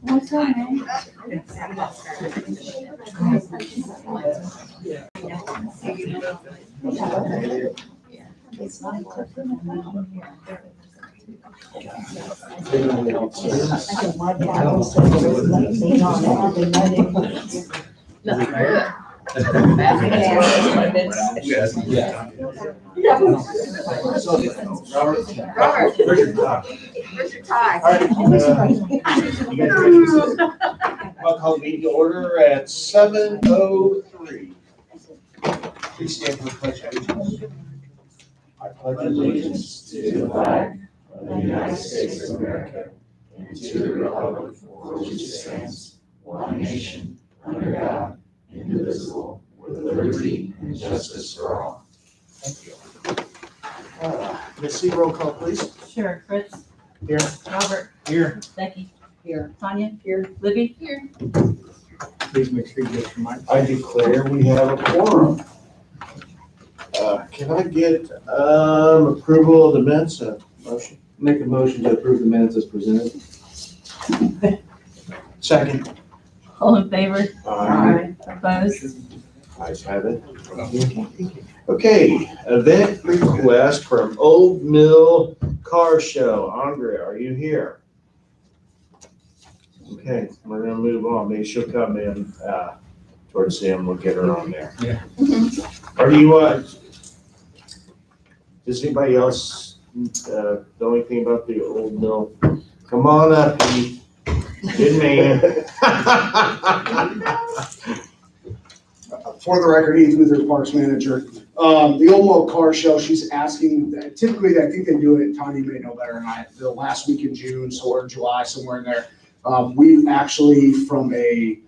What's her name? Robert, where's your tie? I'll call the meeting to order at 7:03. Please stand for the pledge of allegiance. I pledge allegiance to the flag of the United States of America and to the republic for which it stands, one nation, under God, indivisible, with liberty and justice for all. Thank you. Ms. C, roll call, please. Sure. Fritz? Here. Robert? Here. Becky? Here. Tanya? Here. Libby? Here. Please make sure you get your mic. I declare we have a quorum. Can I get approval of the minutes? Motion? Make a motion to approve the minutes as presented. Second. All in favor? Aye. Opposed? Ayes have it. Okay, event request from Old Mill Car Show. Andre, are you here? Okay, we're gonna move on. Maybe she'll come in towards the end. We'll get her on there. Yeah. Or do you does anybody else know anything about the Old Mill? Come on up, Heath. Good man. For the record, Heath Luther, Parks Manager. The Old Mill Car Show, she's asking, typically, I think they do it, Tanya may know better than I, the last week in June, or July, somewhere in there. We actually, from a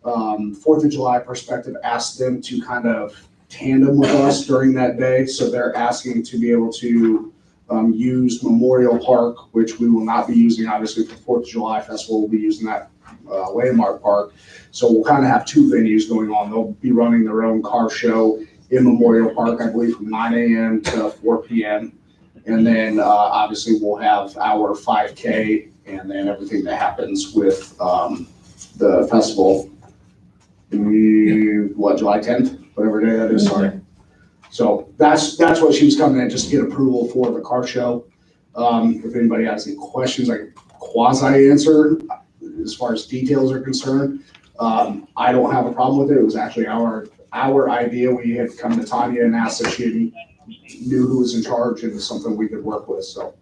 4th of July perspective, asked them to kind of tandem with us during that day. So they're asking to be able to use Memorial Park, which we will not be using, obviously, for 4th of July Festival. We'll be using that Landmark Park. So we'll kind of have two venues going on. They'll be running their own car show in Memorial Park, I believe, from 9 a.m. to 4 p.m. And then obviously we'll have our 5K and then everything that happens with the festival. July 10th, whatever day that is, sorry. So that's what she was coming in, just to get approval for the car show. If anybody has any questions, I can quasi answer as far as details are concerned. I don't have a problem with it. It was actually our idea. We had come to Tanya and asked if she knew who was in charge, and it was something we could work with, so.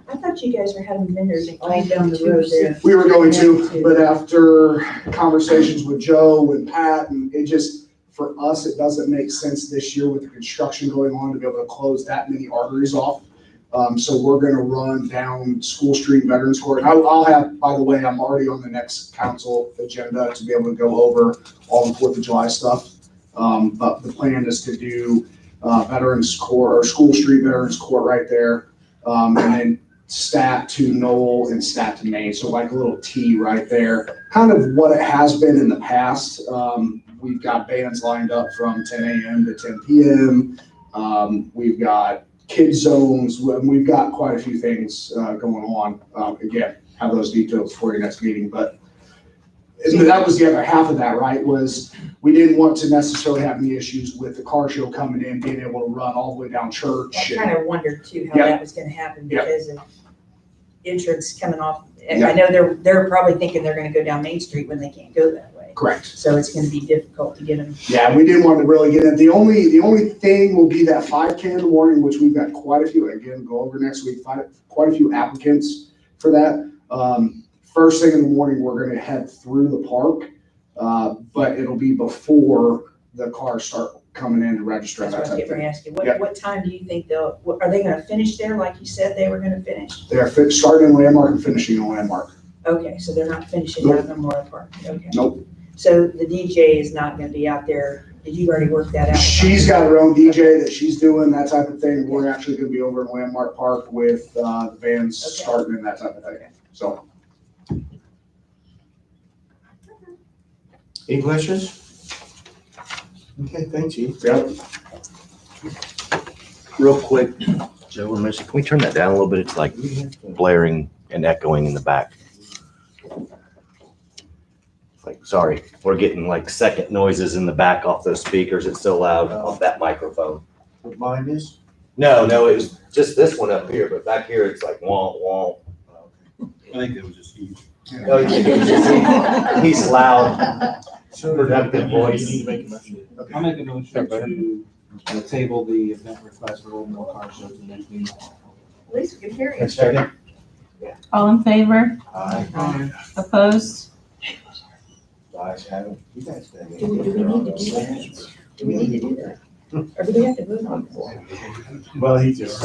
I thought you guys were having vendors all down the road there. We were going to, but after conversations with Joe and Pat, and it just, for us, it doesn't make sense this year with the construction going on to be able to close that many arteries off. So we're gonna run down School Street Veterans Court. I'll have, by the way, I'm already on the next council agenda to be able to go over all the 4th of July stuff. But the plan is to do Veterans Court, or School Street Veterans Court right there. And then Stat to Knoll and Stat to Main. So like a little T right there, kind of what it has been in the past. We've got bands lined up from 10 a.m. to 10 p.m. We've got kid zones. We've got quite a few things going on. Again, have those details for your next meeting. But that was the other half of that, right? Was we didn't want to necessarily have any issues with the car show coming in, being able to run all the way down Church. I kind of wondered too how that was going to happen because of entrance coming off. And I know they're probably thinking they're going to go down Main Street when they can't go that way. Correct. So it's going to be difficult to get them. Yeah, we didn't want to really get in. The only thing will be that 5K in the morning, which we've got quite a few. Again, go over next week. Quite a few applicants for that. First thing in the morning, we're going to head through the park, but it'll be before the cars start coming in to register. That's what I was getting ready to ask you. What time do you think are they going to finish there like you said they were going to finish? They're starting in Landmark and finishing in Landmark. Okay, so they're not finishing at Memorial Park. Okay. Nope. So the DJ is not going to be out there did you already work that out? She's got her own DJ that she's doing, that type of thing. We're actually gonna be over in Landmark Park with, the bands Okay. starting and that type of thing. So, Any questions? Okay, thank you. yeah. Real quick, Joe or Missy, can we turn that down a little bit? It's like blaring and echoing in the back. It's like, sorry, we're getting like second noises in the back off those speakers. It's so loud off that microphone. What mine is? No, it was just this one up here, but back here it's like womp womp. I think it was just huge. Oh, he's loud, productive voice. I'll make a motion to table the event request for Old Mill Car Show to the next meeting. At least we can hear you. Second. All in favor? Aye. Opposed? Guys have it. You guys have it. Do we need to do that? Do we need to do that? Or do we have to vote on it? Well, he just,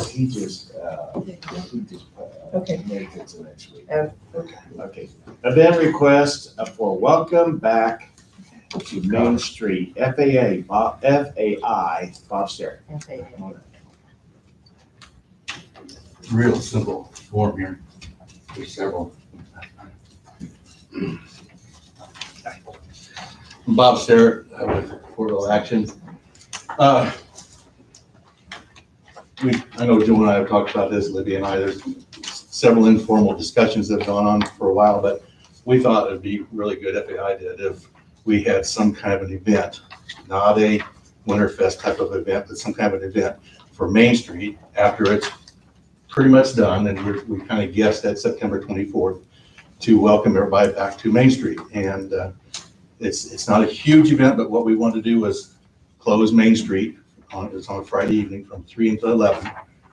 Okay. made it to next week. Oh, okay. Okay. Event request for welcome back to Main Street, FAI, Bob Sterry. Okay. Real simple form here. There's several. Bob Starrett with Fortville Action. I know Joe and I have talked about this, Libby and I, there's several informal discussions that have gone on for a while, but we thought it'd be really good, FAI did, if we had some kind of an event, not a Winterfest type of event, but some kind of an event for Main Street after it's pretty much done, and we kind of guessed at September 24th to welcome everybody back to Main Street. And it's not a huge event, but what we wanted to do was close Main Street. It's on a Friday evening from 3 until 11.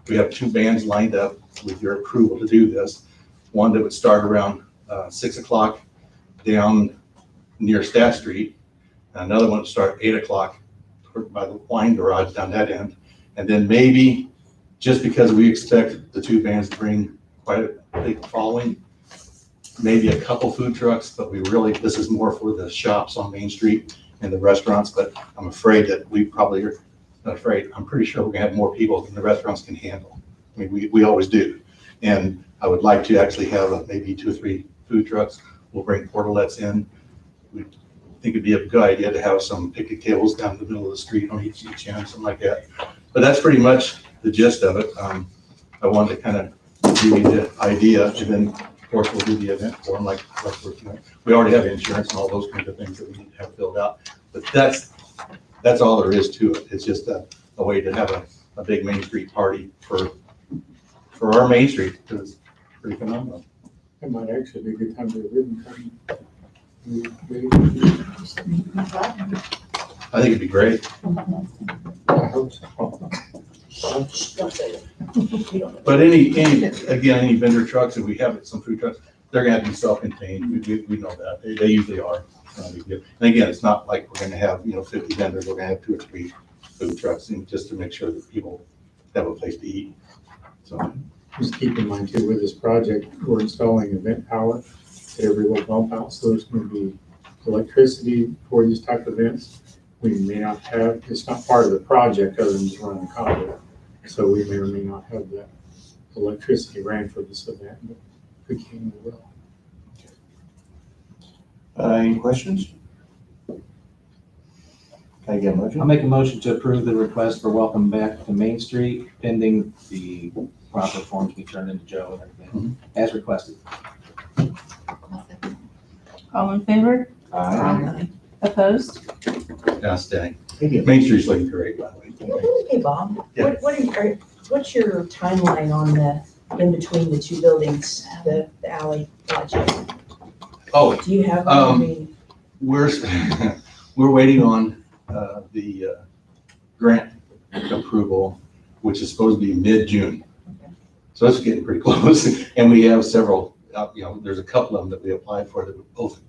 We have two bands lined up with your approval to do this. One that would start around 6 o'clock down near Stat Street. And another one would start 8 o'clock by the wine garage down that end. And then maybe, just because we expect the two bands to bring quite a big following, maybe a couple food trucks, but this is more for the shops on Main Street and the restaurants. But I'm afraid that we probably are, not afraid, I'm pretty sure we're gonna have more people than the restaurants can handle. I mean, we always do. And I would like to actually have maybe 2 or 3 food trucks. We'll bring portalettes in. We think it'd be a good idea to have some picnic tables down the middle of the street on each end, something like that. But that's pretty much the gist of it. I wanted to kind of give you the idea, and then of course we'll do the event form like we already have insurance and all those kinds of things that we need to have filled out. But that's all there is to it. It's just a way to have a big Main Street party for our Main Street, because it's pretty phenomenal. It might actually be a good time to do a ribbon cutting. I think it'd be great. I hope so. But any vendor trucks, if we have some food trucks, they're gonna have to be self-contained. We know that. They usually are. It's not a big deal. And again, it's not like we're gonna have, 50 vendors. We're gonna have 2 or 3 food trucks, and just to make sure that people have a place to eat. So, Just keep in mind too, with this project, we're installing event power at every little bump out, so there's gonna be electricity for these type of events. We may not have, it's not part of the project other than just running the conduit. So we may or may not have that electricity ran for this event, but we can, we will. Any questions? Can I get a motion? I'll make a motion to approve the request for welcome back to Main Street pending the proper forms be turned into Joe and everything as requested. All in favor? Aye. Opposed? outstanding. Thank you. Main Street's looking great, by the way. Hey, Bob, Yeah. what's your timeline on in between the two buildings, the alley project? Oh, Do you have, I mean, we're waiting on the grant approval, which is supposed to be mid-June. So it's getting pretty close. And we have several, there's a couple of them that we applied for that were both,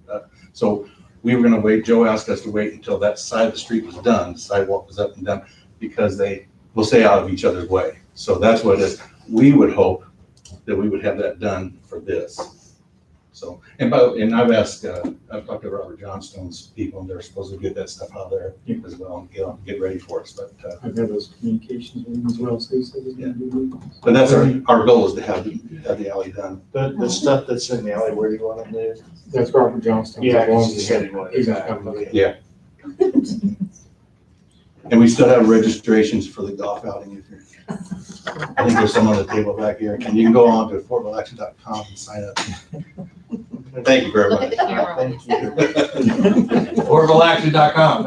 so we were gonna wait. Joe asked us to wait until that side of the street was done, the sidewalk was up and done, because they will stay out of each other's way. So that's what it is. We would hope that we would have that done for this. So, and I've asked, I've talked to Robert Johnstone's people, and they're supposed to get that stuff out there as well, and get ready for us, but, I've had those communications with him as well, so he said he's gonna do it. but that's our goal is to have the alley done. The stuff that's in the alley, where do you want to move? That's Robert Johnston. Yeah, As long as he he said had- he wanted he's it gonna back. come with it. Yeah. And we still have registrations for the golf outing if you're, I think there's some on the table back here, and you can go on to fortvilleaction.com and sign up. Thank you very Look at much. the camera. Thank you. FortvilleAction.com.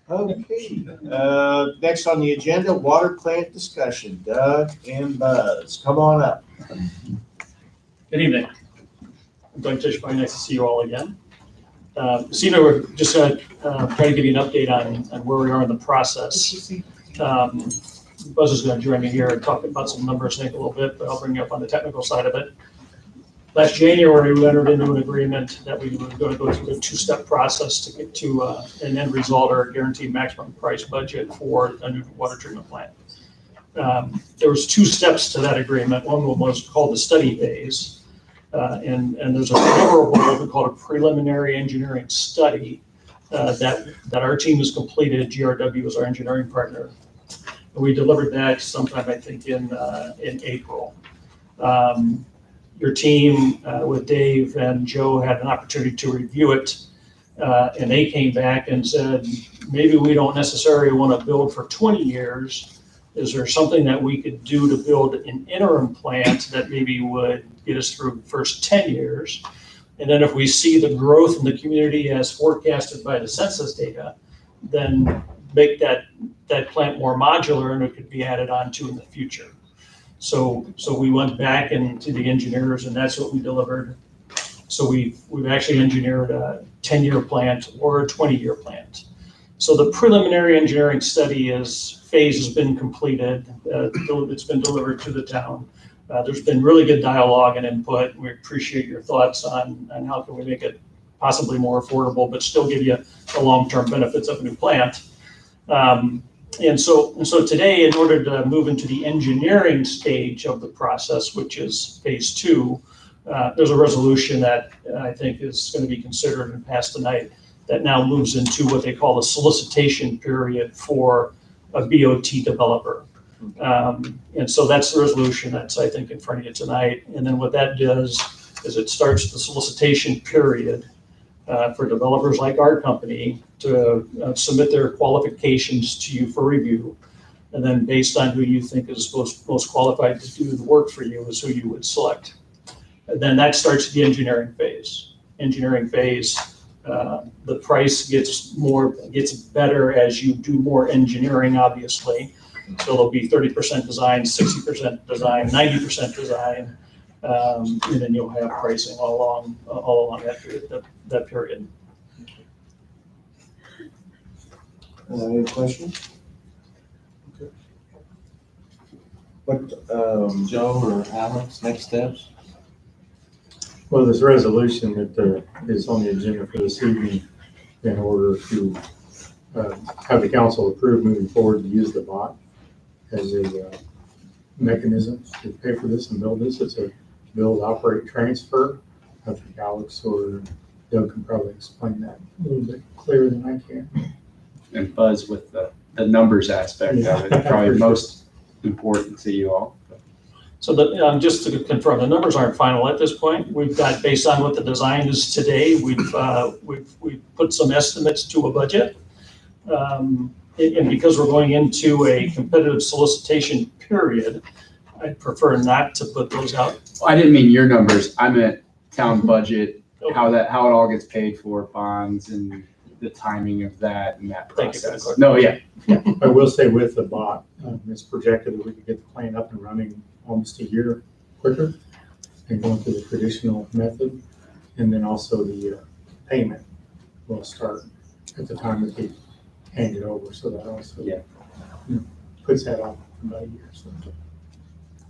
Okay, next on the agenda, water plant discussion. Doug and Buzz, come on up. Good evening. I'm Doug Tischbein, nice to see you all again. This evening, we're just going to try to give you an update on where we are in the process. Buzz is going to join me here and talk about some numbers, I think, a little bit, but I'll bring you up on the technical side of it. Last January, we entered into an agreement that we were going to go through a two-step process to get to an end result or a guaranteed maximum price budget for a new water treatment plant. There was two steps to that agreement. One was called the study phase. And there's a deliverable, what we call a preliminary engineering study that our team has completed. GRW is our engineering partner. And we delivered that sometime, I think, in April. Your team with Dave and Joe had an opportunity to review it. And they came back and said, maybe we don't necessarily want to build for 20 years. Is there something that we could do to build an interim plant that maybe would get us through the first 10 years? And then if we see the growth in the community as forecasted by the census data, then make that plant more modular and it could be added on to in the future. So we went back into the engineers and that's what we delivered. So we've actually engineered a 10-year plant or a 20-year plant. So the preliminary engineering study phase has been completed. It's been delivered to the town. There's been really good dialogue and input. We appreciate your thoughts on how can we make it possibly more affordable, but still give you the long-term benefits of a new plant. And so today, in order to move into the engineering stage of the process, which is phase 2, there's a resolution that I think is going to be considered and passed tonight that now moves into what they call a solicitation period for a BOT developer. And so that's the resolution that's, I think, in front of you tonight. And then what that does is it starts the solicitation period for developers like our company to submit their qualifications to you for review. And then based on who you think is most qualified to do the work for you is who you would select. And then that starts the engineering phase. The price gets better as you do more engineering, obviously. So there'll be 30% design, 60% design, 90% design, and then you'll have pricing all along that period. Any questions? Okay. What, Joe or Alex, next steps? Well, this resolution that is on the agenda for this evening in order to have the council approve moving forward to use the bot as a mechanism to pay for this and build this. It's a build, operate, transfer. I think Alex or Doug can probably explain that a little bit clearer than I can. And Buzz with the numbers aspect of it, probably most important to you all. So just to confirm, the numbers aren't final at this point. We've got, based on what the design is today, we've put some estimates to a budget. And because we're going into a competitive solicitation period, I'd prefer not to put those out. I didn't mean your numbers. I meant town budget, how it all gets paid for, bonds and the timing of that and that Thank you for the process. No, yeah. I will say with the bot, it's projected that we could get the plant up and running almost a year quicker than going through the traditional method. And then also the payment will start at the time that they hand it over. So that also puts that off about a year. So.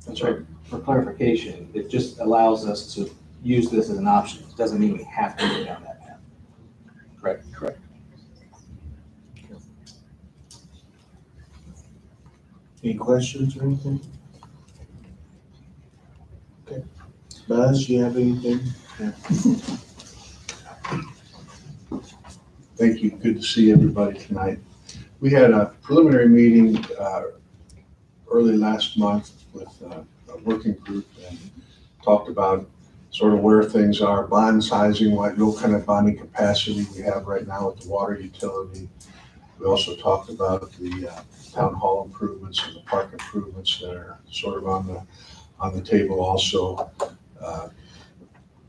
That's right. For clarification, it just allows us to use this as an option. It doesn't mean we have to go down that path. Correct? Correct. any questions or anything? Okay. Buzz, you have anything? Thank you. Good to see everybody tonight. We had a preliminary meeting early last month with a working group and talked about sort of where things are, bond sizing, what kind of bonding capacity we have right now with the water utility. We also talked about the town hall improvements and the park improvements that are sort of on the table also.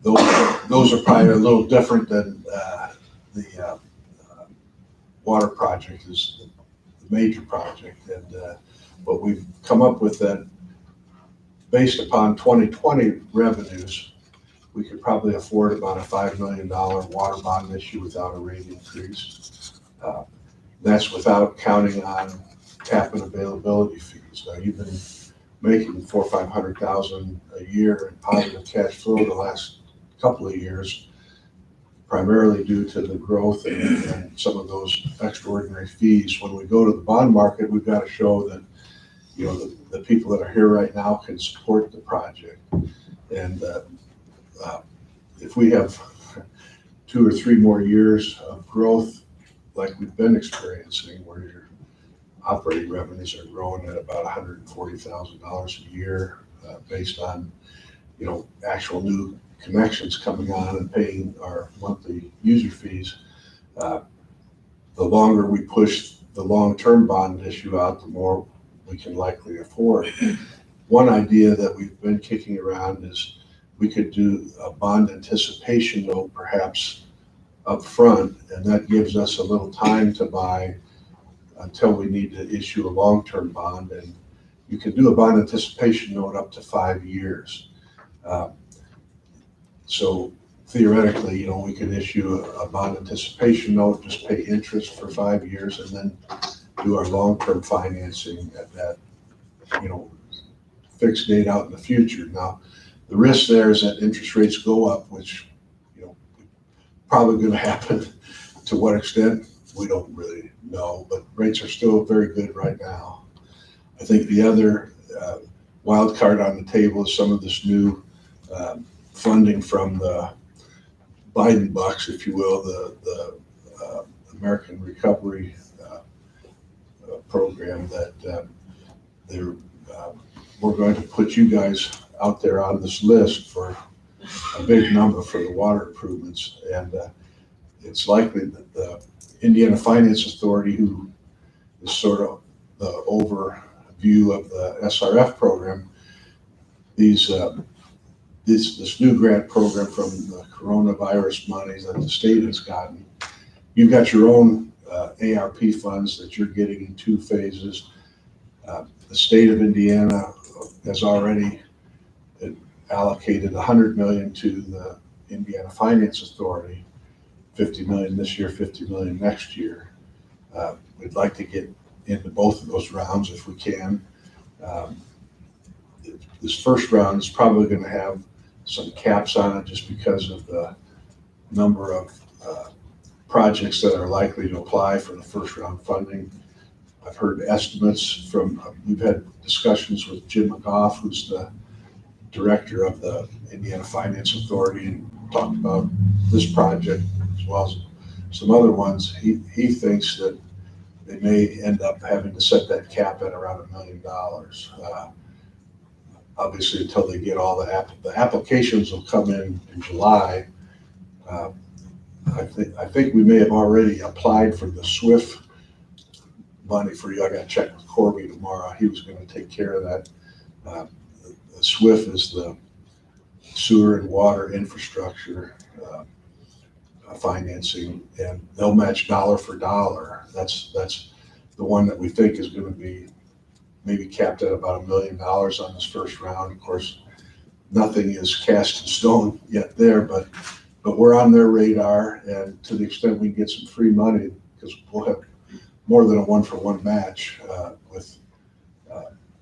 Those are probably a little different than the water project is the major project. And what we've come up with that based upon 2020 revenues, we could probably afford about a $5 million water bond issue without a rate increase. That's without counting on tap and availability fees. Now, you've been making $400,000 or $500,000 a year in positive cash flow the last couple of years, primarily due to the growth and some of those extraordinary fees. When we go to the bond market, we've got to show that, you know, the people that are here right now can support the project. And if we have 2 or 3 more years of growth like we've been experiencing, where your operating revenues are growing at about $140,000 a year, based on, you know, actual new connections coming on and paying our monthly user fees, the longer we push the long-term bond issue out, the more we can likely afford. One idea that we've been kicking around is we could do a bond anticipation note perhaps up front, and that gives us a little time to buy until we need to issue a long-term bond. And you can do a bond anticipation note up to 5 years. So theoretically, you know, we could issue a bond anticipation note, just pay interest for 5 years, and then do our long-term financing at that, you know, fixed date out in the future. Now, the risk there is that interest rates go up, which, you know, probably going to happen. To what extent, we don't really know, but rates are still very good right now. I think the other wild card on the table is some of this new funding from the Biden bucks, if you will, the American Recovery Program that we're going to put you guys out there on this list for a big number for the water improvements. And it's likely that the Indiana Finance Authority, who is sort of the overview of the SRF program, this new grant program from the coronavirus money that the state has gotten, you've got your own ARP funds that you're getting in 2 phases. The state of Indiana has already allocated $100 million to the Indiana Finance Authority, $50 million this year, $50 million next year. We'd like to get into both of those rounds if we can. This first round is probably going to have some caps on it just because of the number of projects that are likely to apply for the first round funding. I've heard estimates from, we've had discussions with Jim McGough, who's the director of the Indiana Finance Authority, and talked about this project as well as some other ones. He thinks that they may end up having to set that cap at around $1 million. Obviously, until they get all the applications will come in July. I think we may have already applied for the SWIFT money for you. I got to check with Corby tomorrow. He was going to take care of that. The SWIFT is the sewer and water infrastructure financing, and they'll match dollar for dollar. That's the one that we think is going to be maybe capped at about $1 million on this first round. Of course, nothing is cast in stone yet there, but we're on their radar, and to the extent we get some free money, because we'll have more than a 1-for-1 match with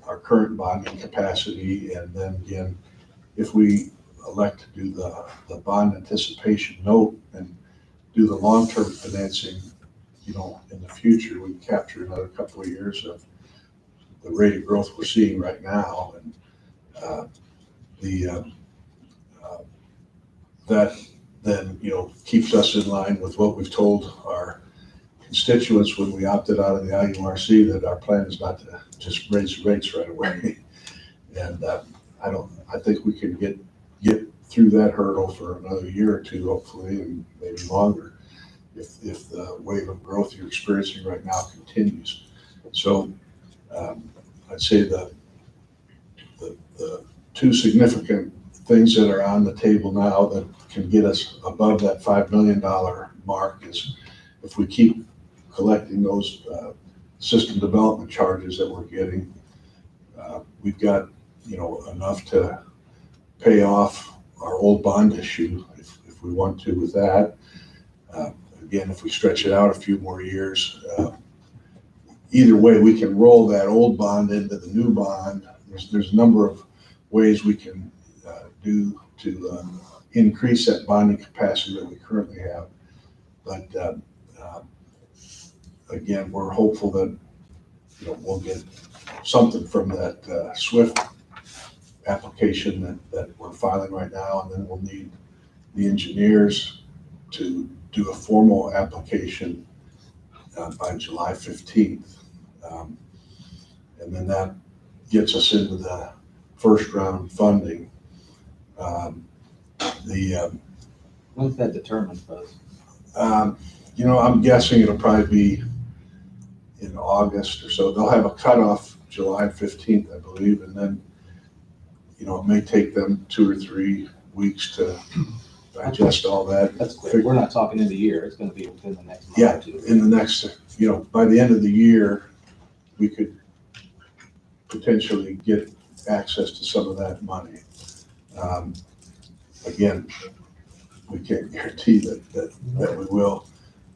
our current bonding capacity. And then again, if we elect to do the bond anticipation note and do the long-term financing, you know, in the future, we capture another couple of years of the rate of growth we're seeing right now. And that then, keeps us in line with what we've told our constituents when we opted out of the IURC, that our plan is not to just raise rates right away. And I think we can get through that hurdle for another year or two, hopefully, and maybe longer, if the wave of growth you're experiencing right now continues. So I'd say the two significant things that are on the table now that can get us above that $5 million mark is if we keep collecting those system development charges that we're getting. We've got enough to pay off our old bond issue if we want to with that. Again, if we stretch it out a few more years, either way, we can roll that old bond into the new bond. There's a number of ways we can do to increase that bonding capacity that we currently have. But again, we're hopeful that we'll get something from that SWIFT application that we're filing right now, and then we'll need the engineers to do a formal application by July 15th. And then that gets us into the first round funding. When's that determined, Buzz? I'm guessing it'll probably be in August or so. They'll have a cutoff July 15th, I believe, and then, it may take them 2 or 3 weeks to digest all that. That's quick. We're not talking in the year. It's going to be within the next month Yeah, or two. in the next, by the end of the year, we could potentially get access to some of that money. Again, we can't guarantee that we will.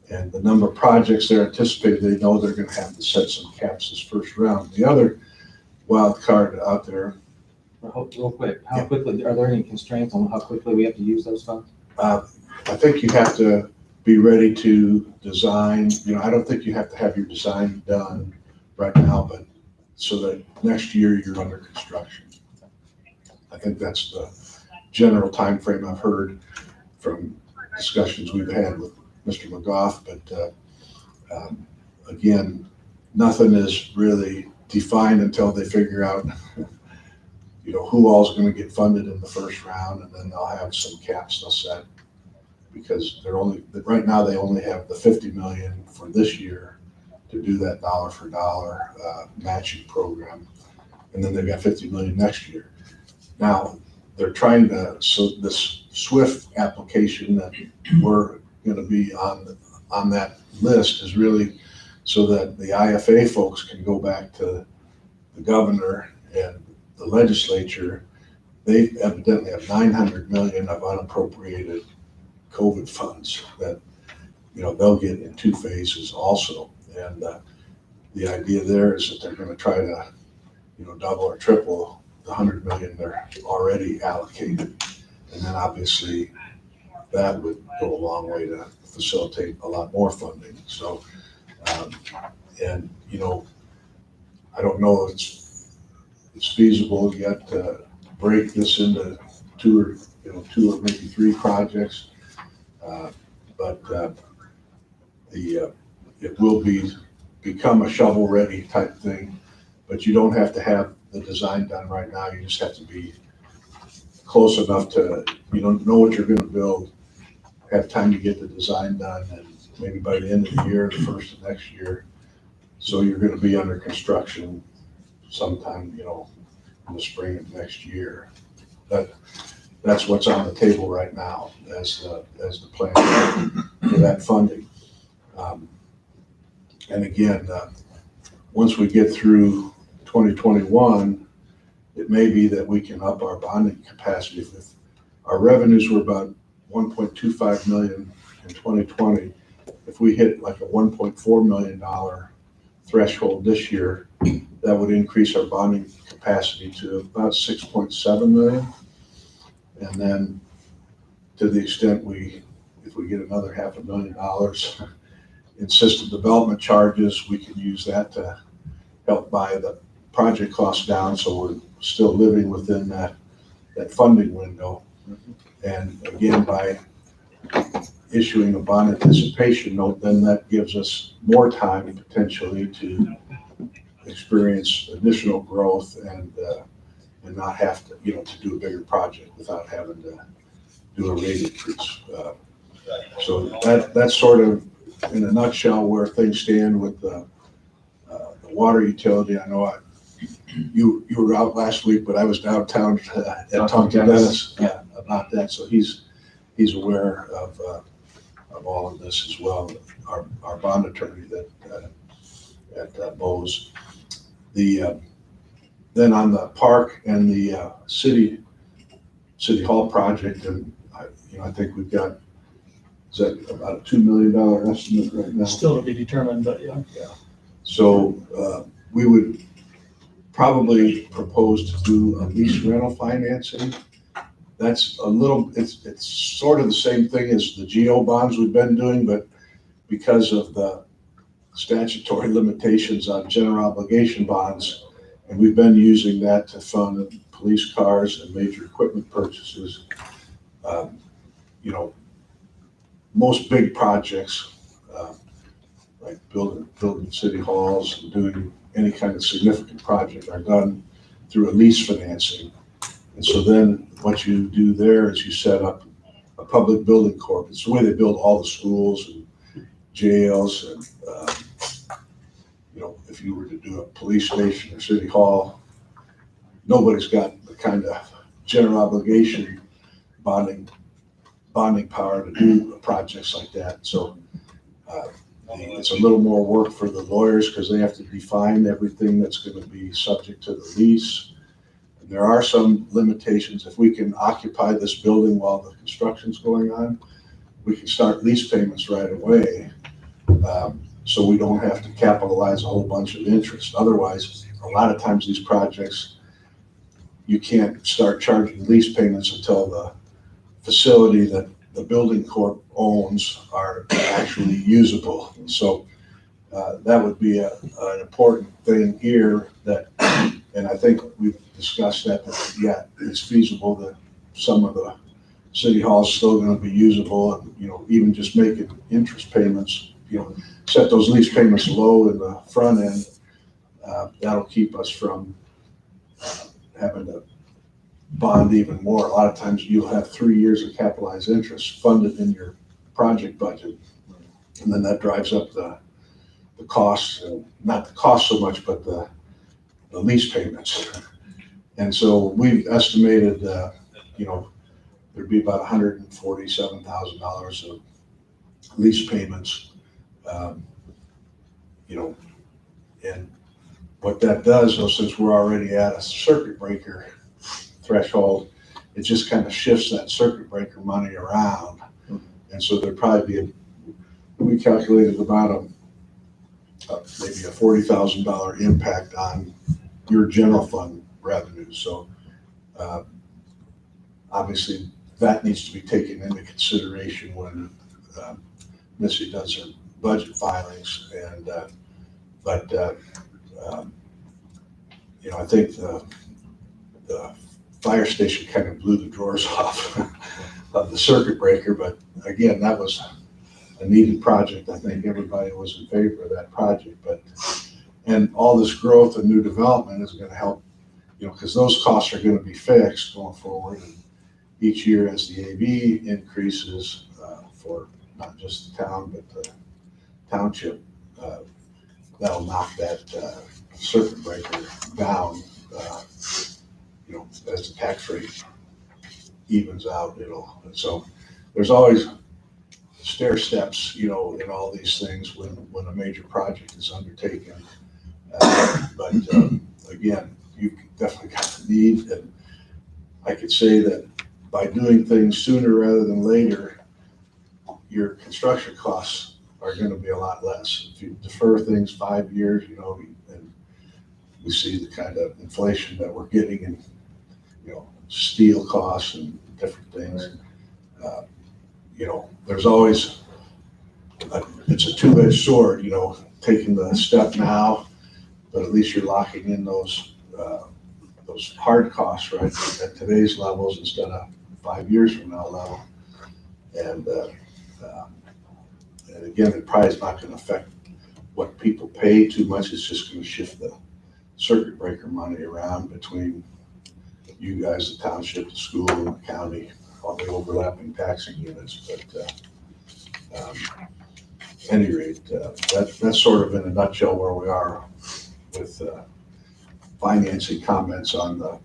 And the number of projects they're anticipated, they know they're going to have to set some caps this first round. The other wild card out there. Real quick, how quickly, are there any constraints on how quickly we have to use those funds? I think you have to be ready to design. I don't think you have to have your design done right now, but so that next year you're under construction. I think that's the general time frame I've heard from discussions we've had with Mr. McGough, but again, nothing is really defined until they figure out who all's going to get funded in the first round, and then they'll have some caps they'll set, because right now they only have the $50 million for this year to do that dollar for dollar matching program, and then they've got $50 million next year. Now they're trying to, so this SWIFT application that we're going to be on that list is really so that the IFA folks can go back to the governor and the legislature. They evidently have $900 million of unappropriated COVID funds that they'll get in 2 phases also. And the idea there is that they're going to try to double or triple the $100 million they're already allocated, and then obviously that would go a long way to facilitate a lot more funding. So, and I don't know if it's feasible yet to break this into 2 or maybe 3 projects, but it will become a shovel-ready type thing. But you don't have to have the design done right now. You just have to be close enough to know what you're going to build, have time to get the design done, and maybe by the end of the year, the first of next year. So you're going to be under construction sometime, in the spring of next year. That's what's on the table right now as the plan for that funding. And again, once we get through 2021, it may be that we can up our bonding capacity. If our revenues were about 1.25 million in 2020, if we hit like a $1.4 million threshold this year, that would increase our bonding capacity to about 6.7 million. And then to the extent if we get another $500,000 in system development charges, we can use that to help buy the project costs down, so we're still living within that funding window. And again, by issuing a bond anticipation note, then that gives us more time potentially to experience additional growth and not have to, to do a bigger project without having to do a rate increase. So that's sort of in a nutshell where things stand with the water utility. I know you were out last week, but I was downtown and talked to Dennis about that. So he's aware of all of this as well. Our bond attorney at Bose. Then on the park and the city hall project, and I think we've got, is that about a $2 million estimate right now? Still to be determined, but yeah. So we would probably propose to do a lease rental financing. That's it's sort of the same thing as the GO bonds we've been doing, but because of the statutory limitations on general obligation bonds, and we've been using that to fund police cars and major equipment purchases. Most big projects, like building city halls and doing any kind of significant project are done through a lease financing. And so then what you do there is you set up a public building corp. It's the way they build all the schools and jails and, if you were to do a police station or city hall, nobody's got the kind of general obligation bonding power to do projects like that. So it's a little more work for the lawyers because they have to define everything that's going to be subject to the lease. And there are some limitations. If we can occupy this building while the construction's going on, we can start lease payments right away. So we don't have to capitalize a whole bunch of interest. Otherwise, a lot of times these projects, you can't start charging lease payments until the facility that the building corp owns are actually usable. So that would be an important thing here and I think we've discussed that it's feasible that some of the city hall's still going to be usable, and even just making interest payments, set those lease payments low in the front end. That'll keep us from having to bond even more. A lot of times you'll have 3 years of capitalized interest funded in your project budget. And then that drives up the costs, not the cost so much, but the lease payments. And so we've estimated, there'd be about $147,000 of lease payments. And what that does, though, since we're already at a circuit breaker threshold, it just kind of shifts that circuit breaker money around. And so there'd probably be we calculated about maybe a $40,000 impact on your general fund revenue. So obviously that needs to be taken into consideration when Missy does her budget filings. And I think the fire station kind of blew the drawers off of the circuit breaker. But again, that was a needed project. I think everybody was in favor of that project. And all this growth and new development is going to help, because those costs are going to be fixed going forward. And each year as the AV increases for not just the town, but the township, that'll knock that circuit breaker down. As the tax rate evens out, so there's always stair steps, in all these things when a major project is undertaken. But again, you've definitely got the need, and I could say that by doing things sooner rather than later, your construction costs are going to be a lot less. If you defer things 5 years, and we see the kind of inflation that we're getting in, steel costs and different things. There's always, it's a two-edged sword, taking the step now, but at least you're locking in those hard costs, right, at today's levels instead of 5 years from now level. And again, it probably is not gonna affect what people pay too much. It's just gonna shift the circuit breaker money around between you guys, the township, the school, and the county, all the overlapping taxing units. But any rate, that's sort of in a nutshell where we are with financing comments on the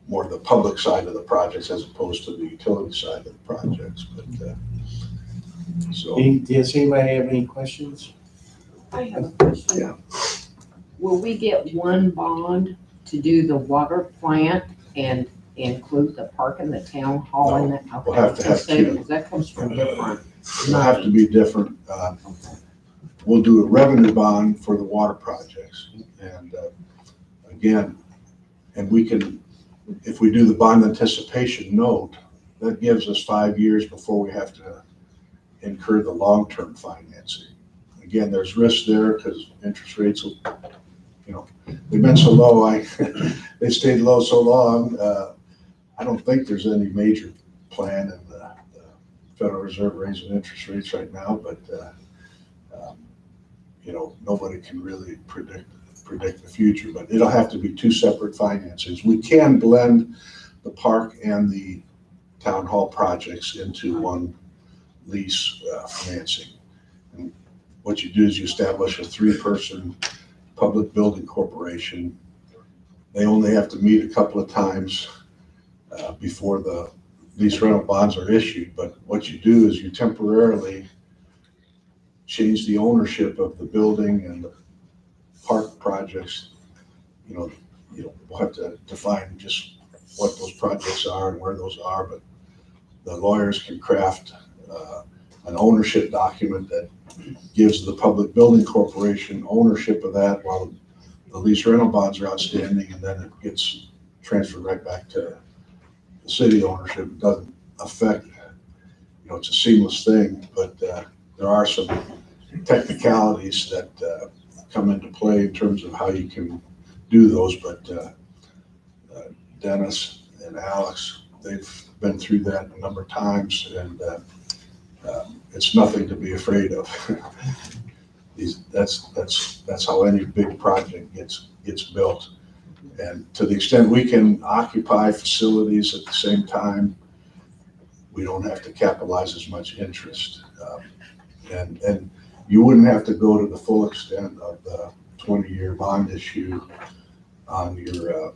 more the public side of the projects as opposed to the utility side of the projects. But so Does anybody have any questions? I have a question. Yeah. Will we get one bond to do the water plant and include the park and the town hall in that? we'll have to have two. Because that comes from different. It'll have to be different. We'll do a revenue bond for the water projects. And again, and we can, if we do the bond anticipation note, that gives us 5 years before we have to incur the long-term financing. Again, there's risk there because interest rates will, they've been so low, they've stayed low so long. I don't think there's any major plan in the Federal Reserve raising interest rates right now, but nobody can really predict the future. But it'll have to be two separate financings. We can blend the park and the town hall projects into one lease financing. And what you do is you establish a 3-person public building corporation. They only have to meet a couple of times before the lease rental bonds are issued. But what you do is you temporarily change the ownership of the building and the park projects. We'll have to define just what those projects are and where those are, but the lawyers can craft an ownership document that gives the public building corporation ownership of that while the lease rental bonds are outstanding, and then it gets transferred right back to the city ownership. It doesn't affect, it's a seamless thing, but there are some technicalities that come into play in terms of how you can do those. But Dennis and Alex, they've been through that a number of times, and it's nothing to be afraid of. That's how any big project gets built. And to the extent we can occupy facilities at the same time, we don't have to capitalize as much interest. And you wouldn't have to go to the full extent of the 20-year bond issue on your,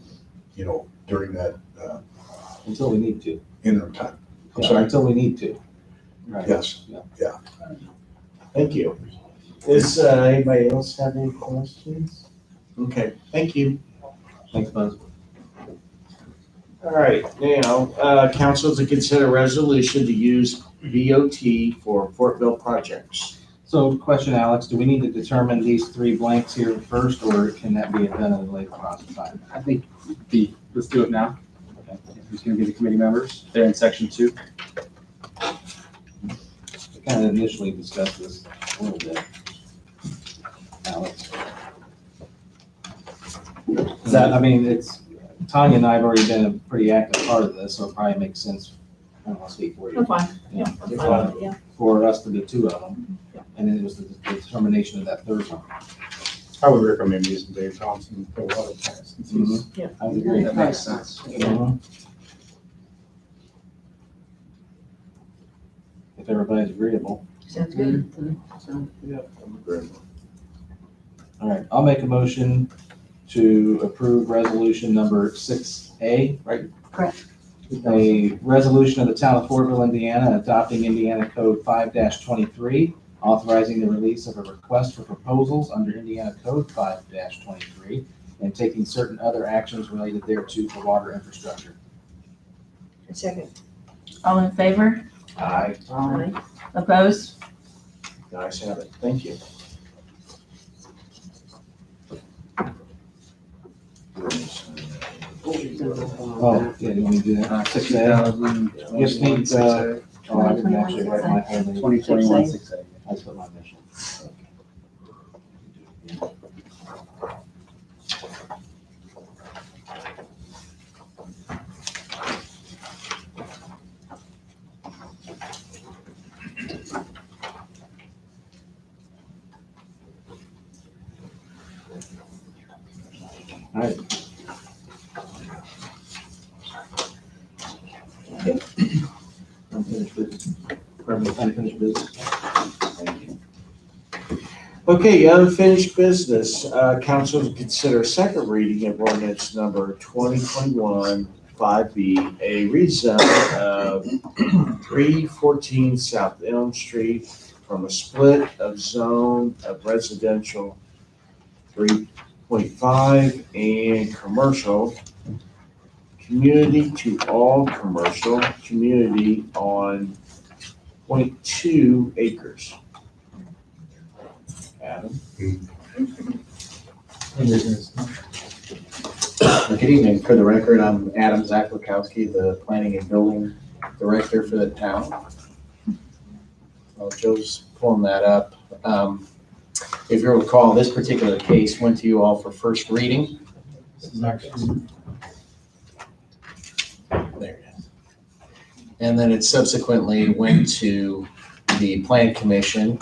during that Until we need to. interim time. I'm Yeah, sorry? until we need to. Right. Yes. Thank you. Does anybody else have any questions? Okay, thank you. Thanks, Buzz. All right, now, council to consider resolution to use VOT for Fortville projects. So question, Alex, do we need to determine these 3 blanks here first, or can that be done at a later process time? I think let's do it now. Okay. Who's gonna be the committee members? They're in section 2. We kind of initially discussed this a little bit. Alex. It's, Tanya and I have already been a pretty active part of this, so it probably makes sense, I don't want to speak for you. I'm fine. Yeah. I'm fine with it, yeah. For us to do 2 of them, and then it was the determination of that 3rd one. I would recommend using Dave Thompson for water plants. Since he's- I would agree. That makes sense. If everybody's agreeable. Sounds good. All right, I'll make a motion to approve resolution number 6A, right? Correct. A resolution of the town of Fortville, Indiana, adopting Indiana Code 5-23, authorizing the release of a request for proposals under Indiana Code 5-23, and taking certain other actions related thereto for water infrastructure. Second. All in favor? Aye. Aye. Opposed? Nice have it, thank you. Oh, yeah, you want me to do that? 6A? Just need, oh, I didn't actually write my whole name. 2021 6A. I just put my initial. All right. Unfinished business. Unfinished business. Okay, unfinished business. Council to consider second reading of ordinance number 2021-5B, a rezone of 314 South Elm Street from a split of zone of residential 3.5 and commercial community to all commercial community on 0.2 acres. Adam? Good evening. For the record, I'm Adam Zaklakowski, the Planning and Building Director for the town. While Joe's pulling that up, if you recall, this particular case went to you all for first reading. There it is. And then it subsequently went to the Plan Commission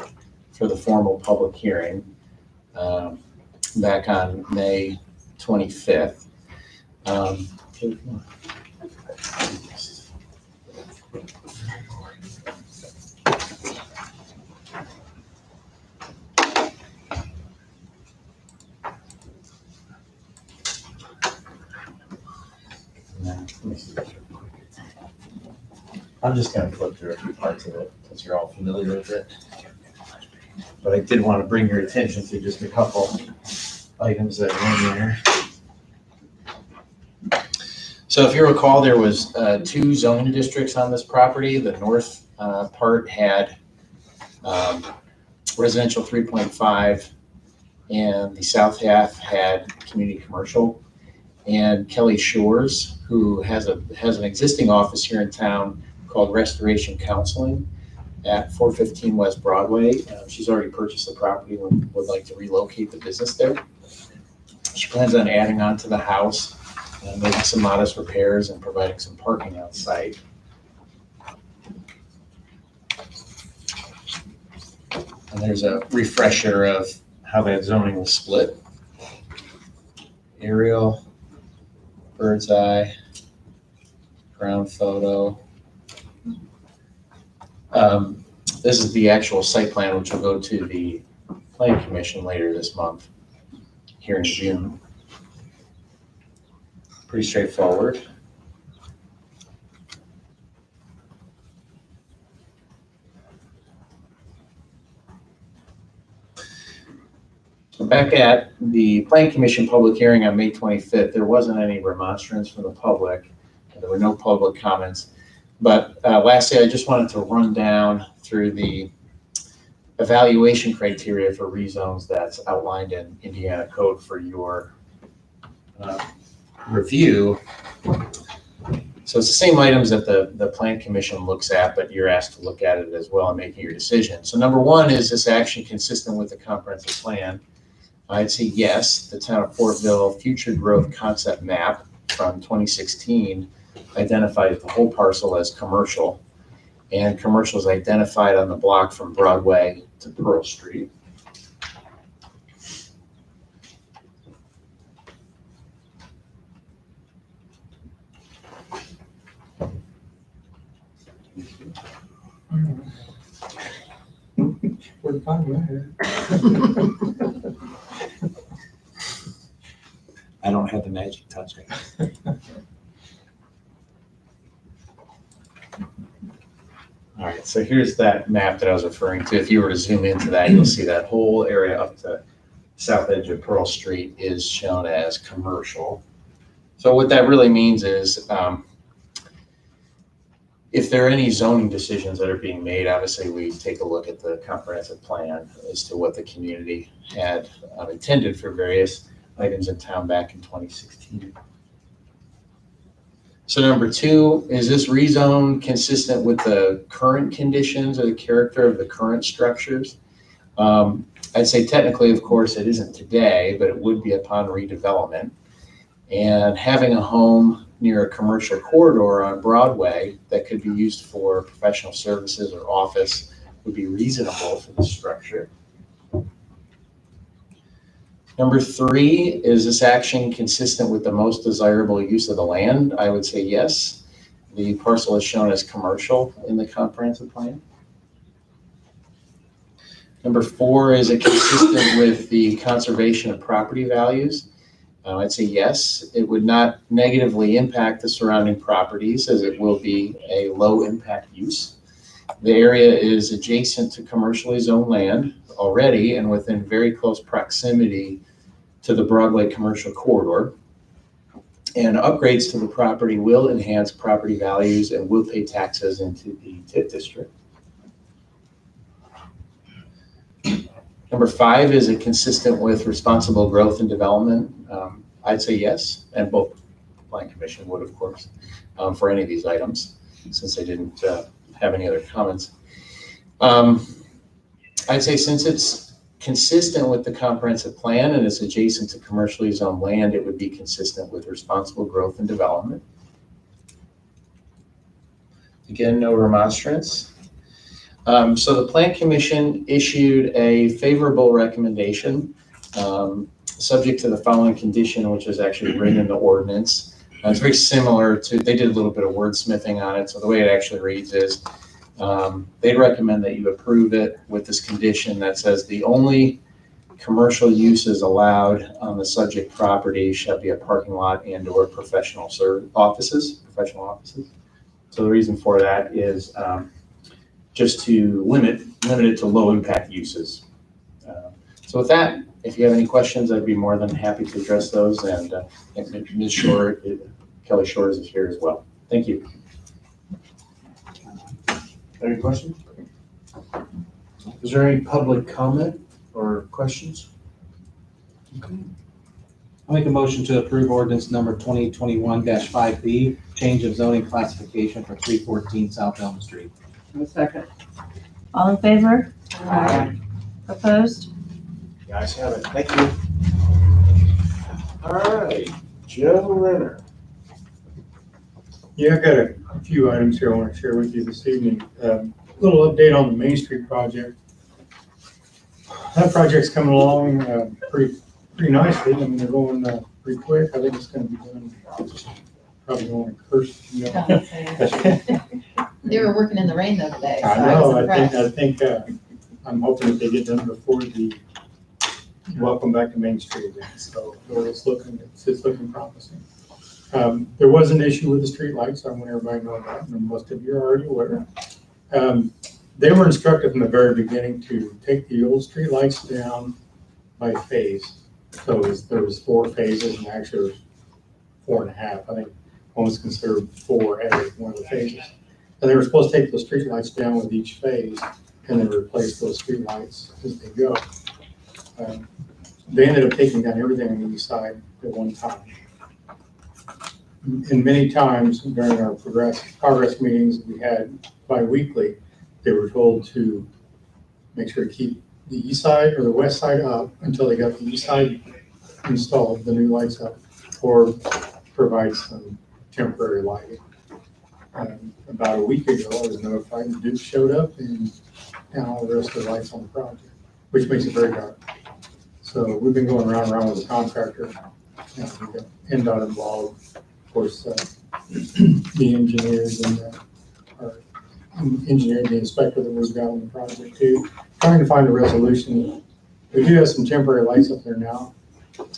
for the formal public hearing back on May 25th. I'm just gonna flip through a few parts of it, since you're all familiar with it. But I did want to bring your attention to just a couple items that are in there. So if you recall, there was two zoning districts on this property. The north part had residential 3.5, and the south half had community commercial. And Kelly Shores, who has an existing office here in town called Restoration Counseling at 415 West Broadway. She's already purchased the property and would like to relocate the business there. She plans on adding on to the house, making some modest repairs and providing some parking outside. And there's a refresher of how that zoning was split. Aerial, bird's eye, ground photo. This is the actual site plan, which will go to the Plan Commission later this month, here in June. Pretty straightforward. So back at the Plan Commission public hearing on May 25th, there wasn't any remonstrance from the public. There were no public comments. But lastly, I just wanted to run down through the evaluation criteria for rezones that's outlined in Indiana code for your review. So it's the same items that the Plan Commission looks at, but you're asked to look at it as well in making your decision. So number one, is this action consistent with the comprehensive plan? I'd say yes. The town of Fortville future growth concept map from 2016 identifies the whole parcel as commercial, and commercial is identified on the block from Broadway to Pearl Street. I don't have the magic touch. All right, so here's that map that I was referring to. If you were to zoom into that, you'll see that whole area up to south edge of Pearl Street is shown as commercial. So what that really means is if there are any zoning decisions that are being made, obviously we take a look at the comprehensive plan as to what the community had intended for various items in town back in 2016. So number two, is this rezone consistent with the current conditions or the character of the current structures? I'd say technically, of course, it isn't today, but it would be upon redevelopment. And having a home near a commercial corridor on Broadway that could be used for professional services or office would be reasonable for the structure. Number 3, is this action consistent with the most desirable use of the land? I would say yes. The parcel is shown as commercial in the comprehensive plan. Number 4, is it consistent with the conservation of property values? I'd say yes. It would not negatively impact the surrounding properties as it will be a low impact use. The area is adjacent to commercially zoned land already and within very close proximity to the Broadway commercial corridor. And upgrades to the property will enhance property values and will pay taxes into the TIF district. Number 5, is it consistent with responsible growth and development? I'd say yes, and both Plan Commission would, of course, for any of these items, since they didn't have any other comments. I'd say since it's consistent with the comprehensive plan and it's adjacent to commercially zoned land, it would be consistent with responsible growth and development. Again, no remonstrance. So the Plan Commission issued a favorable recommendation subject to the following condition, which is actually written in the ordinance. It's very similar to, they did a little bit of wordsmithing on it. So the way it actually reads is, they'd recommend that you approve it with this condition that says the only commercial uses allowed on the subject property shall be a parking lot and/or professional offices. So the reason for that is just to limit it to low impact uses. So with that, if you have any questions, I'd be more than happy to address those. And Ms. Shore, Kelly Shores is here as well. Thank you. Any questions? Is there any public comment or questions? I'll make a motion to approve ordinance number 2021-5B, change of zoning classification for 314 South Elm Street. A second. All in favor? Aye. Opposed? The ayes have it. Thank you. All right, Joe Renner. Yeah, I got a few items here I want to share with you this evening. Little update on the Main Street project. That project's coming along pretty nicely. I mean, they're going pretty quick. I think it's going to be done probably only first. They were working in the rain the other day. So I know. was I impressed. think I'm hoping that they get done before the welcome back to Main Street again. So it's looking promising. There was an issue with the street lights. I want everybody to know that, and most of you are already aware. They were instructed from the very beginning to take the old street lights down by phase. So there was 4 phases, and actually there was 4.5. I think one was considered 4 as one of the phases. And they were supposed to take the street lights down with each phase and then replace those street lights as they go. They ended up taking down everything on the east side at one time. And many times during our progress meetings we had bi-weekly, they were told to make sure to keep the east side or the west side up until they got the east side installed, the new lights up, or provide some temporary lighting. About a week ago, I was notified and Duke showed up and all the rest of the lights on the project, which makes it very dark. So we've been going around with the contractor. We've got NDOT involved, of course, the engineers and our engineer, the inspector that was down on the project too, trying to find a resolution. We do have some temporary lights up there now.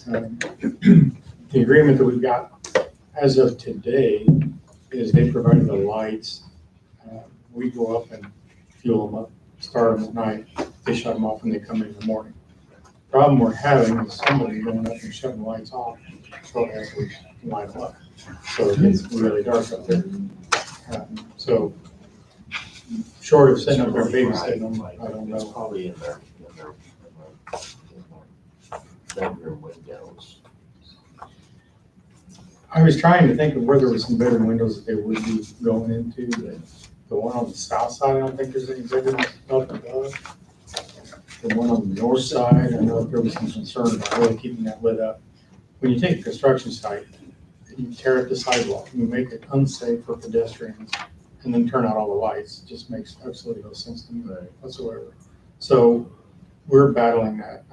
The agreement that we've got as of today is they provided the lights. We go up and fuel them up, start them at night. They shut them off when they come in the morning. Problem we're having is somebody going up and shutting the lights off shortly after we light them up. So it gets really dark up there. So short of sitting up there babysitting them, I don't know. Probably in their bedroom windows. I was trying to think of where there was some bedroom windows that they would be going into. The one on the south side, I don't think there's any bedrooms up above. The one on the north side, I know there was some concern about really keeping that lit up. When you take a construction site, you tear up the sidewalk, you make it unsafe for pedestrians, and then turn out all the lights. It just makes absolutely no sense to me whatsoever. So we're battling that.